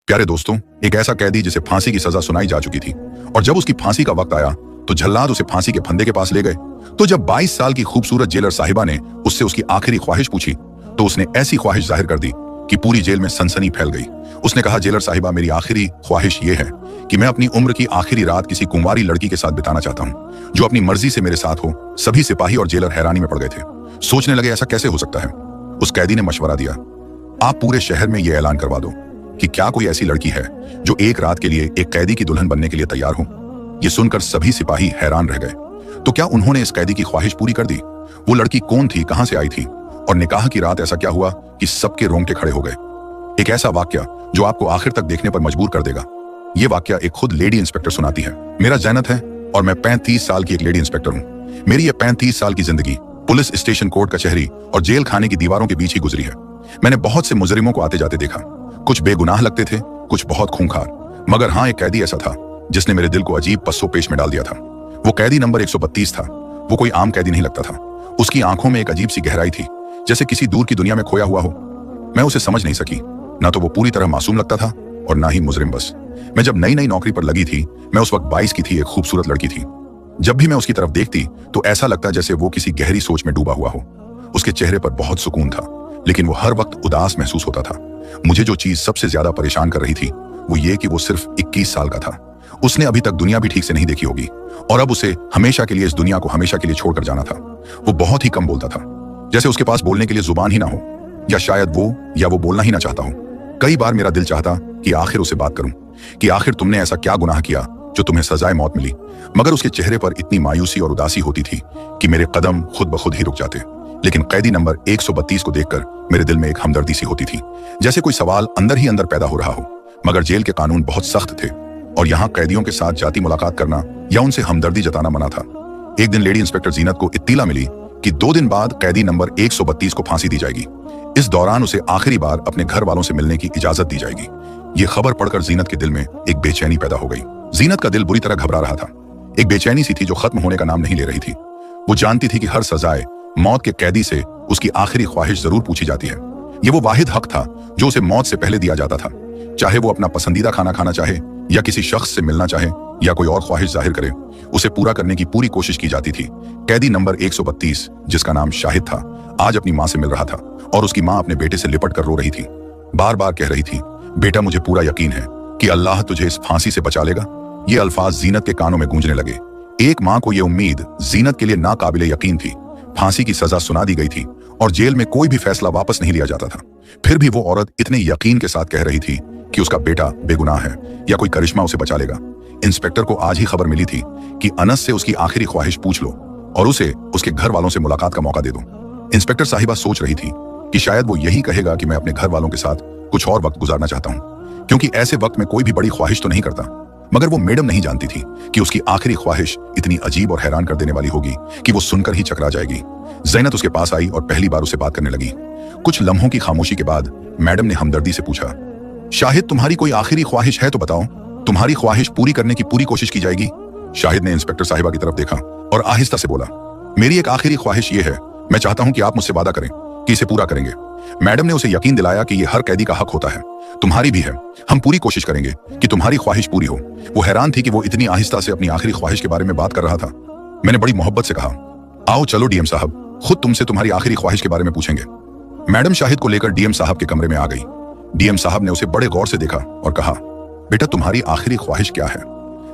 प्यारे दोस्तों, एक ऐसा कैदी जिसे फांसी की सजा सुनाई जा चुकी थी और जब उसकी फांसी का वक्त आया तो जल्लाद उसे फांसी के फंदे के पास ले गए। तो जब 22 साल की खूबसूरत जेलर साहिबा ने उससे उसकी आखिरी ख्वाहिश पूछी तो उसने ऐसी ख्वाहिश जाहिर कर दी कि पूरी जेल में सनसनी फैल गई। उसने कहा, जेलर साहिबा, मेरी आखिरी ख्वाहिश ये है कि मैं अपनी उम्र की आखिरी रात किसी कुंवारी लड़की के साथ बिताना चाहता हूँ जो अपनी मर्जी से मेरे साथ हो। सभी सिपाही और जेलर हैरानी में पड़ गए थे, सोचने लगे ऐसा कैसे हो सकता है। उस कैदी ने मशवरा दिया, आप पूरे शहर में यह ऐलान करवा दो कि क्या कोई ऐसी लड़की है जो एक रात के लिए एक कैदी की दुल्हन बनने के लिए तैयार हो। यह सुनकर सभी सिपाही हैरान रह गए। तो क्या उन्होंने इस कैदी की ख्वाहिश पूरी कर दी? वो लड़की कौन थी, कहां से आई थी और निकाह की रात ऐसा क्या हुआ कि सबके रोंगटे खड़े हो गए। एक ऐसा वाक्य जो आपको आखिर तक देखने पर मजबूर कर देगा। यह वाक्य एक खुद लेडी इंस्पेक्टर सुनाती है। मेरा जैनत है और मैं 35 साल की एक लेडी इंस्पेक्टर हूं। मेरी यह 35 साल की जिंदगी पुलिस स्टेशन, कोर्ट कचहरी और जेल खाने की दीवारों के बीच ही गुजरी है। मैंने बहुत से मुजरिमों को आते जाते देखा। कुछ बेगुनाह लगते थे, कुछ बहुत खूंखार, मगर हाँ, एक कैदी ऐसा था जिसने मेरे दिल को अजीब पस्सो पेश में डाल दिया था। वो कैदी नंबर 132 था। वो कोई आम कैदी नहीं लगता था। उसकी आंखों में एक अजीब सी गहराई थी, जैसे किसी दूर की दुनिया में खोया हुआ हो। मैं उसे समझ नहीं सकी। ना तो वो पूरी तरह मासूम लगता था और ना ही मुजरिम। बस मैं जब नई नई नौकरी पर लगी थी, मैं उस वक्त 22 की थी, एक खूबसूरत लड़की थी। जब भी मैं उसकी तरफ देखती तो ऐसा लगता जैसे वो किसी गहरी सोच में डूबा हुआ हो। उसके चेहरे पर बहुत सुकून था, लेकिन वो हर वक्त उदास महसूस होता था। मुझे जो चीज सबसे ज्यादा परेशान कर रही थी वो ये कि वो सिर्फ 21 साल का था। उसने अभी तक दुनिया भी ठीक से नहीं देखी होगी और अब उसे हमेशा के लिए इस दुनिया को हमेशा के लिए छोड़कर जाना था। वो बहुत ही कम बोलता था, जैसे उसके पास बोलने के लिए जुबान ही ना हो, या शायद वो बोलना ही ना चाहता हो। कई बार मेरा दिल चाहता कि आखिर उसे बात करूं कि आखिर तुमने ऐसा क्या गुनाह किया जो तुम्हें सजाए मौत मिली, मगर उसके चेहरे पर इतनी मायूसी और उदासी होती थी कि मेरे कदम खुद ब खुद ही रुक जाते। लेकिन कैदी नंबर 132 को देखकर मेरे दिल में एक हमदर्दी सी होती थी, जैसे कोई सवाल अंदर ही अंदर पैदा हो रहा हो। मगर जेल के कानून बहुत सख्त थे और यहाँ कैदियों के साथ जाती मुलाकात करना या उनसे हमदर्दी जताना मना था। एक दिन लेडी इंस्पेक्टर जीनत को इत्तीला मिली कि 2 दिन बाद कैदी नंबर 132 को फांसी दी जाएगी। इस दौरान उसे आखिरी बार अपने घर वालों से मिलने की इजाजत दी जाएगी। ये खबर पढ़कर जीनत के दिल में एक बेचैनी पैदा हो गई। जीनत का दिल बुरी तरह घबरा रहा था। एक बेचैनी सी थी जो खत्म होने का नाम नहीं ले रही थी। वो जानती थी कि हर सजाए मौत के कैदी से उसकी आखिरी ख्वाहिश जरूर पूछी जाती है। ये वो वाहिद हक था जो उसे मौत से पहले दिया जाता था। चाहे वो अपना पसंदीदा खाना खाना चाहे या किसी शख्स से मिलना चाहे या कोई और ख्वाहिश जाहिर करे, उसे पूरा करने की पूरी कोशिश की जाती थी। कैदी नंबर 132, जिसका नाम शाहिद था, आज अपनी माँ से मिल रहा था और उसकी माँ अपने बेटे से लिपट कर रो रही थी। बार बार कह रही थी, बेटा, मुझे पूरा यकीन है कि अल्लाह तुझे इस फांसी से बचा लेगा। ये अल्फाज जीनत के कानों में गूंजने लगे। एक माँ को यह उम्मीद जीनत के लिए नाकाबिले यकीन थी। फांसी की सजा सुना दी गई थी और जेल में कोई भी फैसला वापस नहीं लिया जाता था। फिर भी वो औरत इतने यकीन के साथ कह रही थी कि उसका बेटा बेगुनाह है या कोई करिश्मा उसे बचा लेगा। इंस्पेक्टर को आज ही खबर मिली थी कि अनस से उसकी आखिरी ख्वाहिश पूछ लो और उसे उसके घर वालों से मुलाकात का मौका दे दो। इंस्पेक्टर साहिबा सोच रही थी कि शायद वो यही कहेगा कि मैं अपने घर वालों के साथ कुछ और वक्त गुजारना चाहता हूँ, क्योंकि ऐसे वक्त में कोई भी बड़ी ख्वाहिश तो नहीं करता। मगर वो मैडम नहीं जानती थी कि उसकी आखिरी ख्वाहिश इतनी अजीब और हैरान कर देने वाली होगी कि वो सुनकर ही चकरा जाएगी। ज़ैनत उसके पास आई और पहली बार उसे बात करने लगी। कुछ लम्हों की खामोशी के बाद मैडम ने हमदर्दी से पूछा, शाहिद, तुम्हारी कोई आखिरी ख्वाहिश है तो बताओ, तुम्हारी ख्वाहिश पूरी करने की पूरी कोशिश की जाएगी। शाहिद ने इंस्पेक्टर साहिबा की तरफ देखा और आहिस्ता से बोला, मेरी एक आखिरी ख्वाहिश ये है, मैं चाहता हूं कि आप मुझसे वादा करें कि इसे पूरा करेंगे। मैडम ने उसे यकीन दिलाया कि यह हर कैदी का हक होता है, तुम्हारी भी है। हम पूरी कोशिश करेंगे कि तुम्हारी ख्वाहिश पूरी हो। वो हैरान थी कि वो इतनी आहिस्ता से अपनी आखिरी ख्वाहिश के बारे में बात कर रहा था। मैंने बड़ी मोहब्बत से कहा, आओ चलो डीएम साहब, खुद तुमसे तुम्हारी आखिरी ख्वाहिश के बारे में पूछेंगे। मैडम शाहिद को लेकर डीएम साहब के कमरे में आ गई। डीएम साहब ने उसे बड़े गौर से देखा और कहा, बेटा, तुम्हारी आखिरी ख्वाहिश क्या है?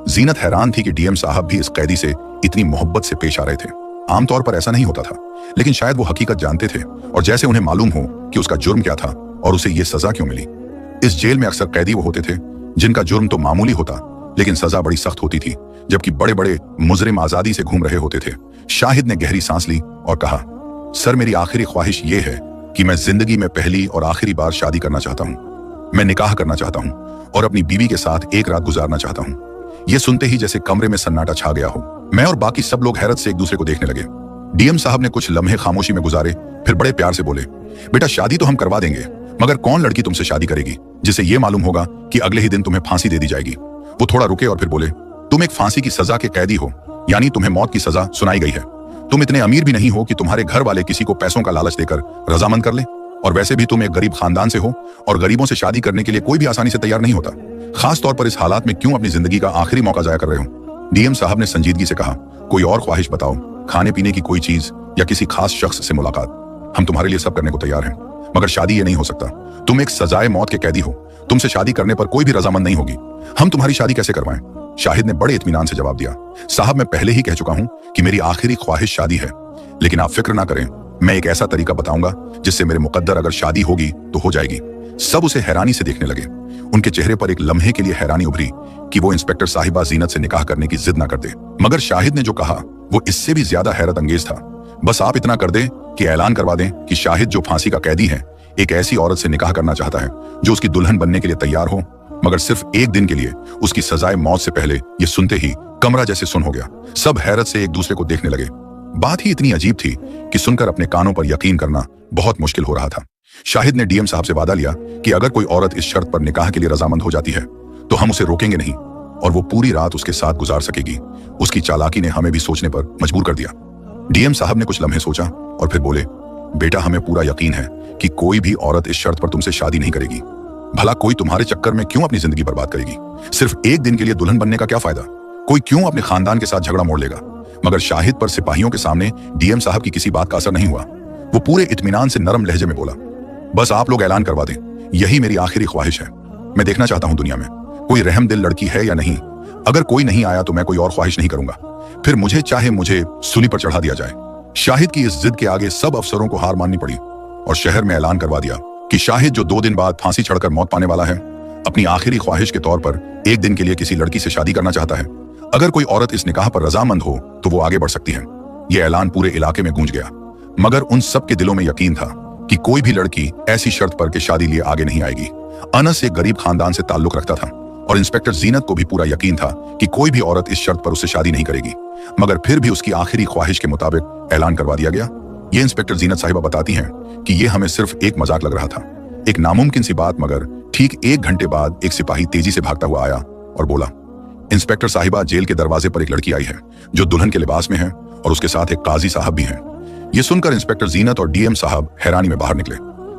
जीनत हैरान थी कि डीएम साहब भी इस कैदी से इतनी मोहब्बत से पेश आ रहे थे। आमतौर पर ऐसा नहीं होता था, लेकिन शायद वो हकीकत जानते थे और जैसे उन्हें मालूम हो कि उसका जुर्म क्या था और उसे ये सजा क्यों मिली। इस जेल में अक्सर कैदी वो होते थे जिनका जुर्म तो मामूली होता, लेकिन सजा बड़ी सख्त होती थी, जबकि बड़े बड़े मुजरिम आजादी से घूम रहे होते थे। शाहिद ने गहरी सांस ली और कहा, सर, मेरी आखिरी ख्वाहिश ये है कि मैं जिंदगी में पहली और आखिरी बार शादी करना चाहता हूँ। मैं निकाह करना चाहता हूँ और अपनी बीवी के साथ एक रात गुजारना चाहता हूँ। ये सुनते ही जैसे कमरे में सन्नाटा छा गया हो। मैं और बाकी सब लोग हैरत से एक दूसरे को देखने लगे। डीएम साहब ने कुछ लम्हे खामोशी में गुजारे, फिर बड़े प्यार से बोले, बेटा, शादी तो हम करवा देंगे, मगर कौन लड़की तुमसे शादी करेगी जिसे ये मालूम होगा कि अगले ही दिन तुम्हें फांसी दे दी जाएगी? वो थोड़ा रुके और फिर बोले, तुम एक फांसी की सजा के कैदी हो, यानी तुम्हें मौत की सजा सुनाई गई है। तुम इतने अमीर भी नहीं हो कि तुम्हारे घर वाले किसी को पैसों का लालच देकर रजामंद कर ले। और वैसे भी तुम एक गरीब खानदान से हो और गरीबों से शादी करने के लिए कोई भी आसानी से तैयार नहीं होता। खास तौर पर इस हालात में क्यों अपनी जिंदगी का आखिरी मौका जाया कर रहे हो? डीएम साहब ने संजीदगी से कहा, कोई और ख्वाहिश बताओ, खाने पीने की कोई चीज या किसी खास शख्स से मुलाकात। हम तुम्हारे लिए सब करने को तैयार हैं, मगर शादी ये नहीं हो सकता। तुम एक सजाए मौत के कैदी हो, तुमसे शादी करने पर कोई भी रजामंद नहीं होगी। हम तुम्हारी शादी कैसे करवाएं? शाहिद ने बड़े इत्मीनान से जवाब दिया, साहब मैं पहले ही कह चुका हूं कि मेरी आखिरी ख्वाहिश शादी है, लेकिन आप फिक्र ना करें, मैं एक ऐसा तरीका बताऊंगा जिससे मेरे मुकद्दर अगर शादी होगी तो हो जाएगी। सब उसे हैरानी से देखने लगे। उनके चेहरे पर एक लम्हे के लिए हैरानी उभरी कि वो इंस्पेक्टर साहिबा जीनत से निकाह करने की जिद ना कर दे, मगर शाहिद ने जो कहा वो इससे भी ज्यादा हैरत अंगेज था। बस आप इतना कर दें कि ऐलान करवा दें कि शाहिद जो फांसी का कैदी है एक ऐसी औरत से निकाह करना चाहता है जो उसकी दुल्हन बनने के लिए तैयार हो, मगर सिर्फ एक दिन के लिए। उसकी सजाए मौत से पहले ये सुनते ही कमरा जैसे सुन हो गया। सब हैरत से एक दूसरे को देखने लगे। बात ही इतनी अजीब थी कि सुनकर अपने कानों पर यकीन करना बहुत मुश्किल हो रहा था। शाहिद ने डीएम साहब से वादा लिया कि अगर कोई औरत इस शर्त पर निकाह के लिए रजामंद हो जाती है तो हम उसे रोकेंगे नहीं और वो पूरी रात उसके साथ गुजार सकेगी। उसकी चालाकी ने हमें भी सोचने पर मजबूर कर दिया। डीएम साहब ने कुछ लम्हे सोचा और फिर बोले, बेटा हमें पूरा यकीन है कि कोई भी औरत इस शर्त पर तुमसे शादी नहीं करेगी। भला कोई तुम्हारे चक्कर में क्यों अपनी जिंदगी बर्बाद करेगी? सिर्फ एक दिन के लिए दुल्हन बनने का क्या फायदा? कोई क्यों अपने खानदान के साथ झगड़ा मोड़ लेगा? मगर शाहिद पर सिपाहियों के सामने डीएम साहब की किसी बात का असर नहीं हुआ। वो पूरे इत्मीनान से नरम लहजे में बोला, बस आप लोग ऐलान करवा दें, यही मेरी आखिरी ख्वाहिश है। मैं देखना चाहता हूं दुनिया में कोई रहमदिल लड़की है या नहीं। अगर कोई नहीं आया तो मैं कोई और ख्वाहिश नहीं करूंगा, फिर मुझे चाहे मुझे सूली पर चढ़ा दिया जाए। शाहिद की इस जिद के आगे सब अफसरों को हार माननी पड़ी और शहर में ऐलान करवा दिया कि शाहिद जो 2 दिन बाद फांसी चढ़कर मौत पाने वाला है, अपनी आखिरी ख्वाहिश के तौर पर एक दिन के लिए किसी लड़की से शादी करना चाहता है। अगर कोई औरत इस निकाह पर रजामंद हो तो वो आगे बढ़ सकती है। यह ऐलान पूरे इलाके में गूंज गया, मगर उन सब के दिलों में यकीन था कि कोई भी लड़की ऐसी शर्त पर कि शादी लिए आगे नहीं आएगी। अनस एक गरीब खानदान से ताल्लुक रखता था और इंस्पेक्टर जीनत को भी पूरा यकीन था कि कोई भी औरत इस शर्त पर उससे शादी नहीं करेगी, मगर फिर भी उसकी आखिरी ख्वाहिश के मुताबिक ऐलान करवा दिया गया। ये इंस्पेक्टर जीनत साहिबा बताती हैं कि ये हमें सिर्फ एक मजाक लग रहा था, एक नामुमकिन सी बात, मगर ठीक 1 घंटे बाद एक सिपाही तेजी से भागता हुआ आया और बोला, इंस्पेक्टर साहिबा जेल के दरवाजे पर एक लड़की आई है जो दुल्हन के लिबास में है और उसके साथ एक काजी साहब भी हैं। ये सुनकर इंस्पेक्टर जीनत और डीएम साहब हैरानी में बाहर निकले।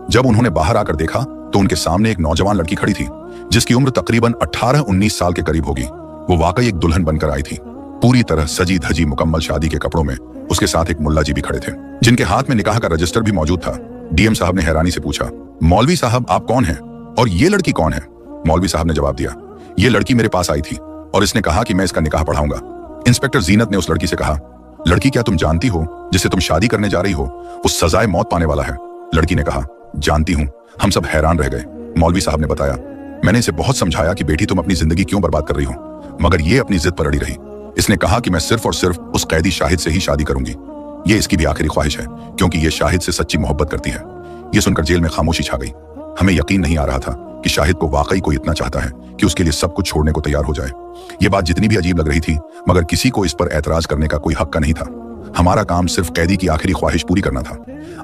जब उन्होंने बाहर आकर देखा तो उनके सामने एक नौजवान लड़की खड़ी थी जिसकी उम्र तकरीबन 18-19 साल के करीब होगी। वो वाकई एक दुल्हन बनकर आई थी, पूरी तरह सजी धजी मुकम्मल शादी के कपड़ों में। उसके साथ एक मुल्ला जी भी खड़े थे जिनके हाथ में निकाह का रजिस्टर भी मौजूद था। डीएम साहब ने हैरानी से पूछा, मौलवी साहब आप कौन हैं और ये लड़की कौन है? मौलवी साहब ने जवाब दिया, ये लड़की मेरे पास आई थी और इसने कहा कि मैं इसका निकाह पढ़ाऊंगा। इंस्पेक्टर जीनत ने उस लड़की से कहा, लड़की क्या तुम जानती हो जिससे तुम शादी करने जा रही हो वो सजाए मौत पाने वाला है? लड़की ने कहा, जानती हूँ। हम सब हैरान रह गए। मौलवी साहब ने बताया, मैंने इसे बहुत समझाया कि बेटी तुम अपनी जिंदगी क्यों बर्बाद कर रही हो, मगर ये अपनी जिद पर अड़ी रही। इसने कहा कि मैं सिर्फ और सिर्फ उस कैदी शाहिद से ही शादी करूंगी। ये इसकी भी आखिरी ख्वाहिश है क्योंकि ये शाहिद से सच्ची मोहब्बत करती है। ये सुनकर जेल में खामोशी छा गई। हमें यकीन नहीं आ रहा था कि शाहिद को वाकई कोई इतना चाहता है कि उसके लिए सब कुछ छोड़ने को तैयार हो जाए। ये बात जितनी भी अजीब लग रही थी, मगर किसी को इस पर ऐतराज करने का कोई हक का नहीं था। हमारा काम सिर्फ कैदी की आखिरी ख्वाहिश पूरी करना था।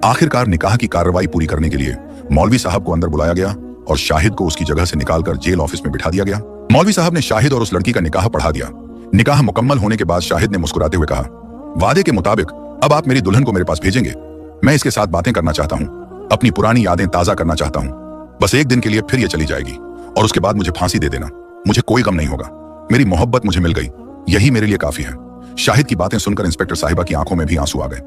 आखिरकार निकाह की कार्रवाई पूरी करने के लिए मौलवी साहब को अंदर बुलाया गया और शाहिद को उसकी जगह से निकालकर जेल ऑफिस में बिठा दिया गया। मौलवी साहब ने शाहिद और उस लड़की का निकाह पढ़ा दिया। निकाह मुकम्मल होने के बाद शाहिद ने मुस्कुराते हुए कहा, वादे के मुताबिक अब आप मेरी दुल्हन को मेरे पास भेजेंगे। मैं इसके साथ बातें करना चाहता हूँ, अपनी पुरानी यादें ताजा करना चाहता हूँ। बस एक दिन के लिए फिर ये चली जाएगी और उसके बाद मुझे फांसी दे देना। मुझे कोई गम नहीं होगा। मेरी मोहब्बत मुझे मिल गई, यही मेरे लिए काफी है। शाहिद की बातें सुनकर इंस्पेक्टर साहिबा की आंखों में भी आंसू आ गए।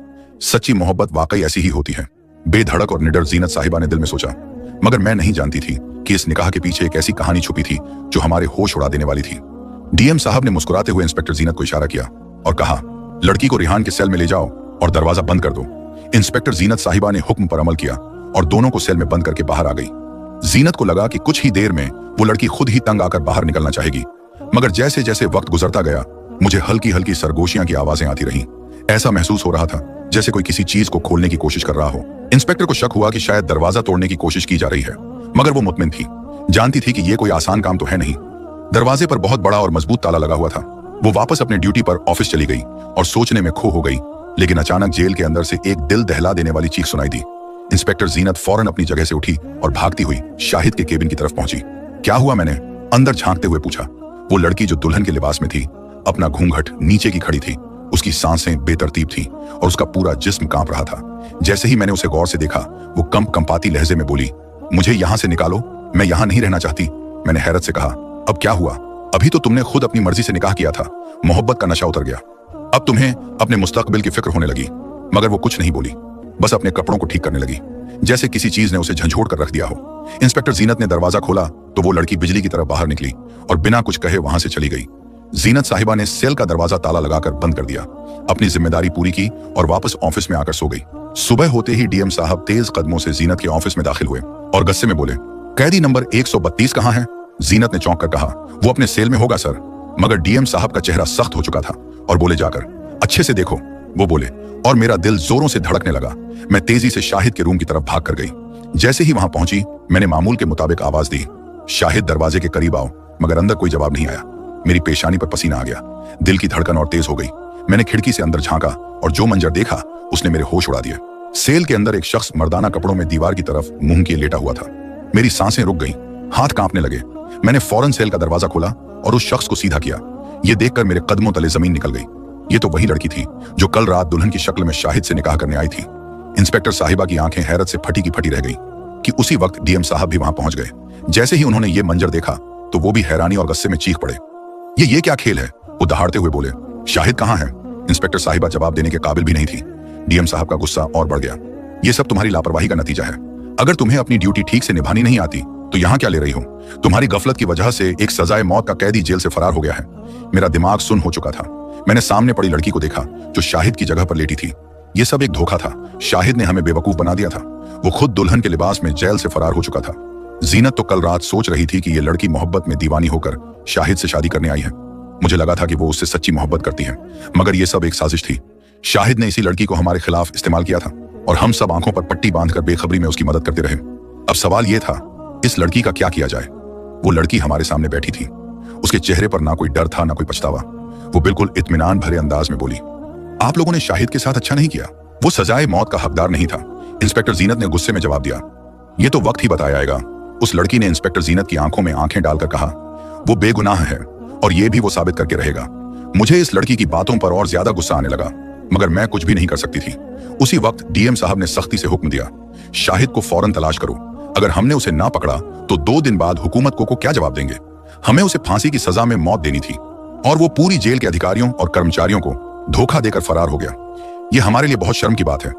सच्ची मोहब्बत वाकई ऐसी ही होती है, बेधड़क और निडर जीनत साहिबा ने दिल में सोचा। मगर मैं नहीं जानती थी कि इस निकाह के पीछे एक ऐसी कहानी छुपी थी जो हमारे होश उड़ा देने वाली थी। डीएम साहब ने मुस्कुराते हुए इंस्पेक्टर जीनत को इशारा किया और कहा, लड़की को रिहान के सेल में ले जाओ और दरवाजा बंद कर दो। इंस्पेक्टर जीनत साहिबा ने हुक्म पर अमल किया और दोनों को सेल में बंद करके बाहर आ गई। जीनत को लगा कि कुछ ही देर में वो लड़की खुद ही तंग आकर बाहर निकलना चाहेगी, मगर जैसे जैसे वक्त गुजरता गया मुझे हल्की हल्की सरगोशियां की आवाजें आती रहीं। ऐसा महसूस हो रहा था जैसे कोई किसी चीज को खोलने की कोशिश कर रहा हो। इंस्पेक्टर को शक हुआ कि शायद दरवाजा तोड़ने की कोशिश की जा रही है, मगर वो मुतमिन थी, जानती थी कि ये कोई आसान काम तो है नहीं। दरवाजे पर बहुत बड़ा और मजबूत ताला लगा हुआ था। वो वापस अपने ड्यूटी पर ऑफिस चली गई और सोचने में खो हो गई, लेकिन अचानक जेल के अंदर से एक दिल दहला देने वाली चीख सुनाई दी। इंस्पेक्टर जीनत फौरन अपनी जगह से उठी और भागती हुई शाहिद के केबिन की तरफ पहुंची। क्या हुआ? मैंने अंदर झांकते हुए पूछा। वो लड़की जो दुल्हन के लिबास में थी अपना घूंघट नीचे की खड़ी थी उसकी सांसें बेतरतीब थीं और उसका पूरा जिस्म कांप रहा था। जैसे ही मैंने उसे गौर से देखा, वो कंपाती लहजे में बोली, मुझे यहां से निकालो, मैं यहां नहीं रहना चाहती। मैंने हैरत से कहा, अब क्या हुआ? अभी तो तुमने खुद अपनी मर्जी से निकाह किया था, मोहब्बत का नशा उतर गया, अब तुम्हें अपने मुस्तकबिल की फिक्र होने लगी। मगर वो कुछ नहीं बोली, बस अपने कपड़ों को ठीक करने लगी, जैसे किसी चीज ने उसे झंझोड़ कर रख दिया हो। इंस्पेक्टर जीनत ने दरवाजा खोला तो वो लड़की बिजली की तरफ बाहर निकली और बिना कुछ कहे वहां से चली गई। जीनत साहिबा ने सेल का दरवाजा ताला लगाकर बंद कर दिया, अपनी जिम्मेदारी पूरी की और वापस ऑफिस में आकर सो गई। सुबह होते ही डीएम साहब तेज कदमों से जीनत के ऑफिस में दाखिल हुए और गुस्से में बोले, कैदी नंबर 132 कहां है? जीनत ने चौंक कर कहा, वो अपने सेल में होगा सर। मगर डीएम साहब का चेहरा सख्त हो चुका था और बोले, जाकर अच्छे से देखो, वो बोले। और मेरा दिल जोरों से धड़कने लगा। मैं तेजी से शाहिद के रूम की तरफ भाग कर गई। जैसे ही वहां पहुंची, मैंने मामूल के मुताबिक आवाज दी, शाहिद दरवाजे के करीब आओ। मगर अंदर कोई जवाब नहीं आया। मेरी पेशानी पर पसीना आ गया, दिल की धड़कन और तेज हो गई। मैंने खिड़की से अंदर झांका और जो मंजर देखा उसने मेरे होश उड़ा दिए। सेल के अंदर एक शख्स मर्दाना कपड़ों में दीवार की तरफ मुंह किए लेटा हुआ था। मेरी सांसें रुक गईं, हाथ कांपने लगे। मैंने फौरन सेल का दरवाजा खोला और उस शख्स को सीधा किया। यह देखकर मेरे कदमों तले जमीन निकल गई। ये तो वही लड़की थी जो कल रात दुल्हन की शक्ल में शाहिद से निकाह करने आई थी। इंस्पेक्टर साहिबा की आंखें हैरत से फटी की फटी रह गई कि उसी वक्त डीएम साहब भी वहां पहुंच गए। जैसे ही उन्होंने ये मंजर देखा तो वो भी हैरानी और गुस्से में चीख पड़े। ये क्या खेल है? वो दहाड़ते हुए बोले, शाहिद कहां है? इंस्पेक्टर साहिबा जवाब देने के काबिल भी नहीं थी। डीएम साहब का गुस्सा और बढ़ गया। ये सब तुम्हारी लापरवाही का नतीजा है। अगर तुम्हें अपनी ड्यूटी ठीक से निभानी नहीं आती तो यहाँ क्या ले रही हो? तुम्हारी गफलत की वजह से एक सजाए मौत का कैदी जेल से फरार हो गया है। मेरा दिमाग सुन्न हो चुका था। मैंने सामने पड़ी लड़की को देखा जो शाहिद की जगह पर लेटी थी। ये सब एक धोखा था। शाहिद ने हमें बेवकूफ बना दिया था। वो खुद दुल्हन के लिबास में जेल से फरार हो चुका था। जीनत तो कल रात सोच रही थी कि ये लड़की मोहब्बत में दीवानी होकर शाहिद से शादी करने आई है। मुझे लगा था कि वो उससे सच्ची मोहब्बत करती है, मगर ये सब एक साजिश थी। शाहिद ने इसी लड़की को हमारे खिलाफ इस्तेमाल किया था और हम सब आंखों पर पट्टी बांधकर बेखबरी में उसकी मदद करते रहे। अब सवाल यह था, इस लड़की का क्या किया जाए? वो लड़की हमारे सामने बैठी थी। उसके चेहरे पर ना कोई डर था ना कोई पछतावा। वो बिल्कुल इत्मीनान भरे अंदाज में बोली, आप लोगों ने शाहिद के साथ अच्छा नहीं किया। वो सजाए मौत का हकदार नहीं था। इंस्पेक्टर जीनत ने गुस्से में जवाब दिया, ये तो वक्त ही बताया। उस लड़की ने इंस्पेक्टर जीनत की आंखों में आंखें डालकर कहा, वो बेगुनाह है और ये भी वो साबित करके रहेगा। मुझे इस लड़की की बातों पर और ज्यादा गुस्सा आने लगा, मगर मैं कुछ भी नहीं कर सकती थी। उसी वक्त डीएम साहब ने सख्ती से हुक्म दिया, शाहिद को फौरन तलाश करो। अगर हमने उसे ना पकड़ा तो 2 दिन बाद हुकूमत को क्या जवाब देंगे? हमें उसे फांसी की सजा में मौत देनी थी और वो पूरी जेल के अधिकारियों और कर्मचारियों को धोखा देकर फरार हो गया। ये हमारे लिए बहुत शर्म की बात है।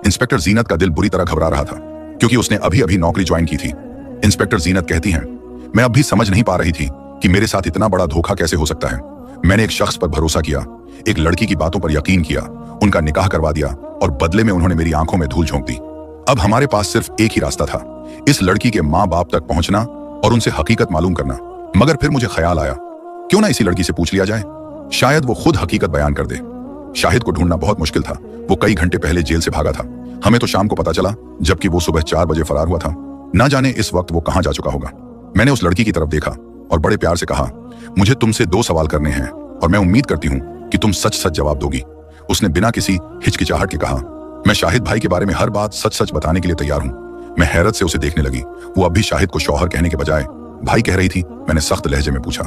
इंस्पेक्टर जीनत का दिल बुरी तरह घबरा रहा था क्योंकि उसने अभी अभी नौकरी ज्वाइन की थी। इंस्पेक्टर जीनत कहती हैं, मैं अब भी समझ नहीं पा रही थी कि मेरे साथ इतना बड़ा धोखा कैसे हो सकता है। मैंने एक शख्स पर भरोसा किया, एक लड़की की बातों पर यकीन किया, उनका निकाह करवा दिया और बदले में उन्होंने मेरी आंखों में धूल झोंक दी। अब हमारे पास सिर्फ एक ही रास्ता था, इस लड़की के माँ बाप तक पहुंचना और उनसे हकीकत मालूम करना। मगर फिर मुझे ख्याल आया, क्यों ना इसी लड़की से पूछ लिया जाए, शायद वो खुद हकीकत बयान कर दे। शाहिद को ढूंढना बहुत मुश्किल था। वो कई घंटे पहले जेल से भागा था। हमें तो शाम को पता चला, जबकि वो सुबह 4 बजे फरार हुआ था। ना जाने इस वक्त वो कहां जा चुका होगा। मैंने उस लड़की की तरफ देखा और बड़े प्यार से कहा, मुझे तुमसे 2 सवाल करने हैं और मैं उम्मीद करती हूँ कि तुम सच सच जवाब दोगी। उसने बिना किसी हिचकिचाहट के कहा, मैं शाहिद भाई के बारे में हर बात सच सच बताने के लिए तैयार हूँ। मैं हैरत से उसे देखने लगी। वो अब भी शाहिद को शौहर कहने के बजाय भाई कह रही थी। मैंने सख्त लहजे में पूछा,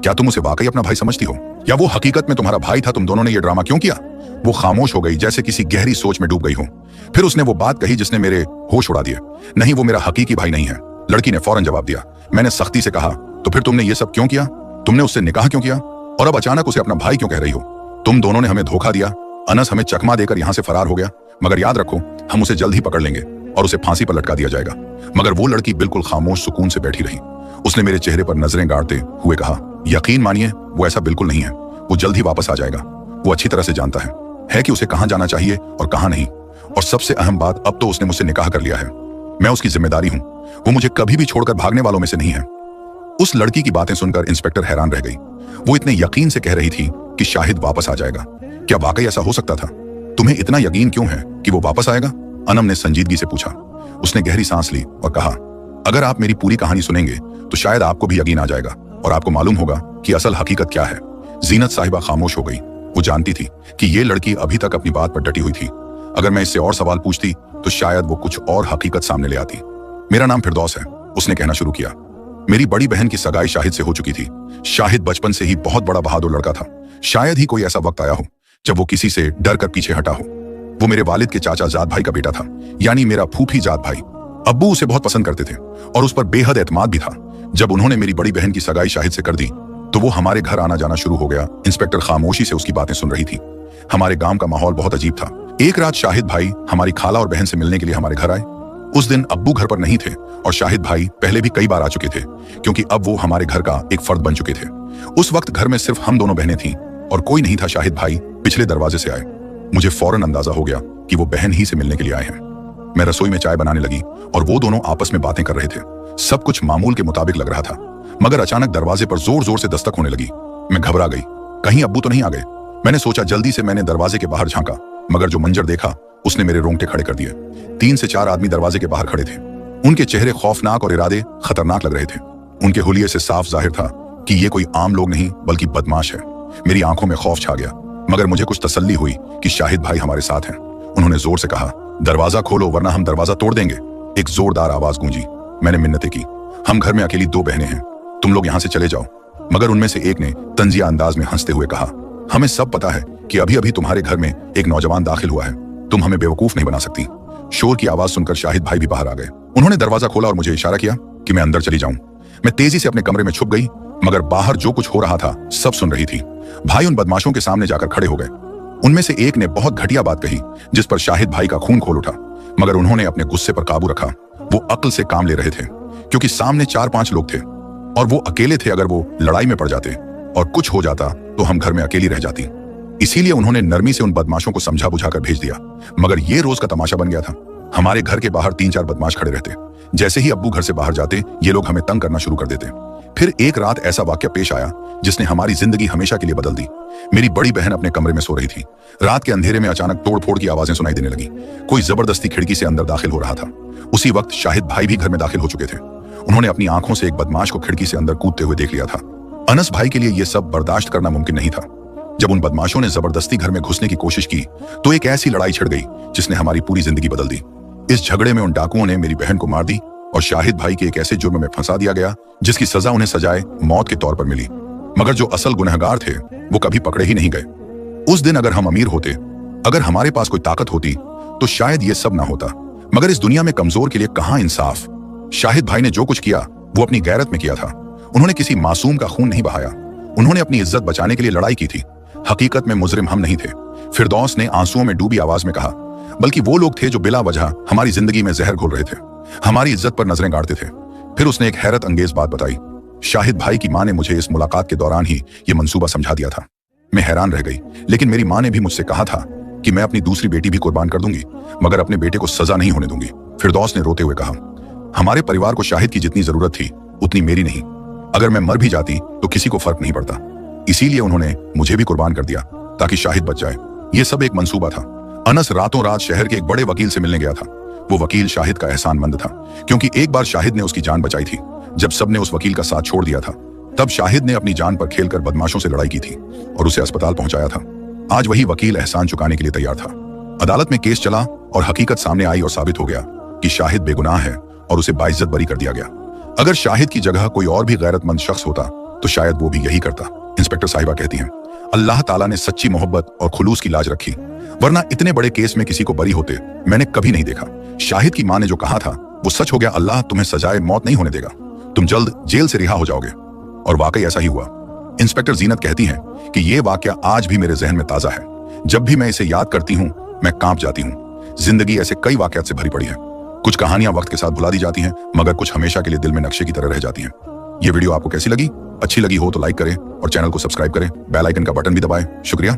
क्या तुम उसे वाकई अपना भाई समझती हो या वो हकीकत में तुम्हारा भाई था? तुम दोनों ने ये ड्रामा क्यों किया? वो खामोश हो गई, जैसे किसी गहरी सोच में डूब गई हो। फिर उसने वो बात कही जिसने मेरे होश उड़ा दिए, नहीं, वो मेरा हकीकी भाई नहीं है। लड़की ने फौरन जवाब दिया। मैंने सख्ती से कहा, तो फिर तुमने ये सब क्यों किया? तुमने उससे निकाह क्यों किया और अब अचानक उसे अपना भाई क्यों कह रही हो? तुम दोनों ने हमें धोखा दिया। अनस हमें चकमा देकर यहाँ से फरार हो गया, मगर याद रखो, हम उसे जल्द ही पकड़ लेंगे और उसे फांसी पर लटका दिया जाएगा। मगर वो लड़की बिल्कुल खामोश सुकून से बैठी रही। उसने मेरे चेहरे पर नजरें गाड़ते हुए कहा, यकीन मानिए, वो ऐसा बिल्कुल नहीं है। वो जल्द ही वापस आ जाएगा। वो अच्छी तरह से जानता है कि उसे कहां जाना चाहिए और कहां नहीं। और सबसे अहम बात, अब तो उसने मुझसे निकाह कर लिया है। मैं उसकी जिम्मेदारी हूं। वो मुझे कभी भी छोड़कर भागने वालों में से नहीं है। उस लड़की की बातें सुनकर इंस्पेक्टर हैरान रह गई। वो इतने यकीन से कह रही थी कि शाहिद वापस आ जाएगा। क्या वाकई ऐसा हो सकता था? तुम्हें इतना यकीन क्यों है कि वो वापस आएगा? अनम ने संजीदगी से पूछा। उसने गहरी सांस ली और कहा, अगर आप मेरी पूरी कहानी सुनेंगे तो शायद आपको भी यकीन आ जाएगा और आपको मालूम होगा कि असल हकीकत क्या है। जीनत साहिबा खामोश हो गई। वो जानती थी कि ये लड़की अभी तक अपनी बात पर डटी हुई थी। अगर मैं इससे और सवाल पूछती तो शायद वो कुछ और हकीकत सामने ले आती। मेरा नाम फिरदौस है, उसने कहना शुरू किया। मेरी बड़ी बहन की सगाई शाहिद से हो चुकी थी। शाहिद बचपन से ही बहुत बड़ा बहादुर लड़का था। शायद ही कोई ऐसा वक्त आया हो जब वो किसी से डर कर पीछे हटा हो। वो मेरे वालिद के चाचा जात भाई का बेटा था, यानी मेरा फूफी जात भाई। अब्बू उसे बहुत पसंद करते थे और उस पर बेहद एतमाद भी था। जब उन्होंने मेरी बड़ी बहन की सगाई शाहिद से कर दी तो वो हमारे घर आना जाना शुरू हो गया। इंस्पेक्टर खामोशी से उसकी बातें सुन रही थी। हमारे गांव का माहौल बहुत अजीब था। एक रात शाहिद भाई हमारी खाला और बहन से मिलने के लिए हमारे घर आए। उस दिन अब्बू घर पर नहीं थे और शाहिद भाई पहले भी कई बार आ चुके थे, क्योंकि अब वो हमारे घर का एक फर्द बन चुके थे। उस वक्त घर में सिर्फ हम दोनों बहनें थीं और कोई नहीं था। शाहिद भाई पिछले दरवाजे से आए। मुझे फौरन अंदाजा हो गया कि वो बहन ही से मिलने के लिए आए हैं। मैं रसोई में चाय बनाने लगी और वो दोनों आपस में बातें कर रहे थे। सब कुछ मामूल के मुताबिक लग रहा था, मगर अचानक दरवाजे पर जोर जोर से दस्तक होने लगी। मैं घबरा गई, कहीं अब्बू तो नहीं आ गए। मैंने सोचा, जल्दी से मैंने दरवाजे के बाहर झांका, मगर जो मंजर देखा उसने मेरे रोंगटे खड़े कर दिए। 3 से 4 आदमी दरवाजे के बाहर खड़े थे। उनके चेहरे खौफनाक और इरादे खतरनाक लग रहे थे। उनके हुलिये से साफ जाहिर था कि ये कोई आम लोग नहीं बल्कि बदमाश है। मेरी आंखों में खौफ छा गया, मगर मुझे कुछ तसल्ली हुई कि शाहिद भाई हमारे साथ हैं। उन्होंने जोर से कहा, दरवाजा खोलो वरना हम दरवाजा तोड़ देंगे। एक जोरदार आवाज गूंजी। मैंने मिन्नतें की, हम घर में अकेली 2 बहनें हैं, तुम लोग यहां से चले जाओ। मगर उनमें से एक ने तंजिया अंदाज में हंसते हुए कहा, हमें सब पता है कि अभी अभी तुम्हारे घर में एक नौजवान दाखिल हुआ है, तुम हमें बेवकूफ नहीं बना सकती। शोर की आवाज सुनकर शाहिद भाई भी बाहर आ गए। उन्होंने दरवाजा खोला और मुझे इशारा किया कि मैं अंदर चली जाऊं। मैं तेजी से अपने कमरे में छुप गई, मगर बाहर जो कुछ हो रहा था सब सुन रही थी। भाई उन बदमाशों के सामने जाकर खड़े हो गए। उनमें से एक ने बहुत घटिया बात कही जिस पर शाहिद भाई का खून खोल उठा, मगर उन्होंने अपने गुस्से पर काबू रखा। वो अक्ल से काम ले रहे थे, क्योंकि सामने 4-5 लोग थे और वो अकेले थे। अगर वो लड़ाई में पड़ जाते और कुछ हो जाता तो हम घर में अकेली रह जाती। इसीलिए उन्होंने नरमी से उन बदमाशों को समझा बुझाकर भेज दिया, मगर ये रोज का तमाशा बन गया था। हमारे घर के बाहर 3-4 बदमाश खड़े रहते। जैसे ही अब्बू घर से बाहर जाते, ये लोग हमें तंग करना शुरू कर देते। फिर एक रात ऐसा वाक्य पेश आया जिसने हमारी जिंदगी हमेशा के लिए बदल दी। मेरी बड़ी बहन अपने कमरे में सो रही थी। रात के अंधेरे में अचानक तोड़फोड़ की आवाजें सुनाई देने लगी। कोई जबरदस्ती खिड़की से अंदर दाखिल हो रहा था। उसी वक्त शाहिद भाई भी घर में दाखिल हो चुके थे। उन्होंने अपनी आंखों से एक बदमाश को खिड़की से अंदर कूदते हुए देख लिया था। अनस भाई के लिए यह सब बर्दाश्त करना मुमकिन नहीं था। जब उन बदमाशों ने जबरदस्ती घर में घुसने की कोशिश की तो एक ऐसी लड़ाई छिड़ गई जिसने हमारी पूरी जिंदगी बदल दी। इस झगड़े में उन डाकुओं ने मेरी बहन को मार दी और शाहिद भाई के एक ऐसे जुर्म में फंसा दिया गया जिसकी सजा उन्हें सजाए मौत के तौर पर मिली। मगर जो असल गुनहगार थे वो कभी पकड़े ही नहीं गए। उस दिन अगर हम अमीर होते, अगर हमारे पास कोई ताकत होती, तो शायद ये सब ना होता। मगर इस दुनिया में कमजोर के लिए कहां इंसाफ। शाहिद भाई ने जो कुछ किया वो अपनी गैरत में किया था। उन्होंने किसी मासूम का खून नहीं बहाया। उन्होंने अपनी इज्जत बचाने के लिए लड़ाई की थी। हकीकत में मुजरिम हम नहीं थे, फिरदौस ने आंसुओं में डूबी आवाज में कहा, बल्कि वो लोग थे जो बिला वजह हमारी जिंदगी में जहर घोल रहे थे, हमारी इज्जत पर नजरें गाड़ते थे। फिर उसने एक हैरत अंगेज बात बताई। शाहिद भाई की मां ने मुझे इस मुलाकात के दौरान ही ये मंसूबा समझा दिया था। मैं हैरान रह गई, लेकिन मेरी मां ने भी मुझसे कहा था कि मैं अपनी दूसरी बेटी भी कुर्बान कर दूंगी, मगर अपने बेटे को सजा नहीं होने दूंगी। फिरदौस ने रोते हुए कहा, हमारे परिवार को शाहिद की जितनी जरूरत थी उतनी मेरी नहीं। अगर मैं मर भी जाती तो किसी को फर्क नहीं पड़ता। इसीलिए उन्होंने मुझे भी कुर्बान कर दिया ताकि शाहिद बच जाए। यह सब एक मंसूबा था। अनस रातों रात शहर के एक बड़े वकील से मिलने गया था। वो वकील शाहिद का एहसानमंद था, क्योंकि एक बार शाहिद ने उसकी जान बचाई थी। जब सबने उस वकील का साथ छोड़ दिया था, तब शाहिद ने अपनी जान पर खेलकर बदमाशों से लड़ाई की थी और उसे अस्पताल पहुंचाया था। आज वही वकील एहसान चुकाने के लिए तैयार था। अदालत में केस चला और हकीकत सामने आई और साबित हो गया कि शाहिद बेगुनाह है और उसे बाइज्जत बरी कर दिया गया। अगर शाहिद की जगह कोई और भी गैरतमंद शख्स होता तो शायद वो भी यही करता। इंस्पेक्टर साहिबा कहती हैं, अल्लाह ताला ने सच्ची मोहब्बत और खुलूस की लाज रखी, वरना इतने बड़े केस में किसी को बरी होते मैंने कभी नहीं देखा। शाहिद की मां ने जो कहा था वो सच हो गया। अल्लाह तुम्हें सजाए मौत नहीं होने देगा, तुम जल्द जेल से रिहा हो जाओगे। और वाकई ऐसा ही हुआ। इंस्पेक्टर जीनत कहती हैं कि ये वाकया आज भी मेरे जहन में ताजा है। जब भी मैं इसे याद करती हूँ मैं कांप जाती हूँ। जिंदगी ऐसे कई वाकयात से भरी पड़ी है। कुछ कहानियां वक्त के साथ भुला दी जाती हैं, मगर कुछ हमेशा के लिए दिल में नक्शे की तरह रह जाती हैं। ये वीडियो आपको कैसी लगी? अच्छी लगी हो तो लाइक करें और चैनल को सब्सक्राइब करें। बेल आइकन का बटन भी दबाएं। शुक्रिया।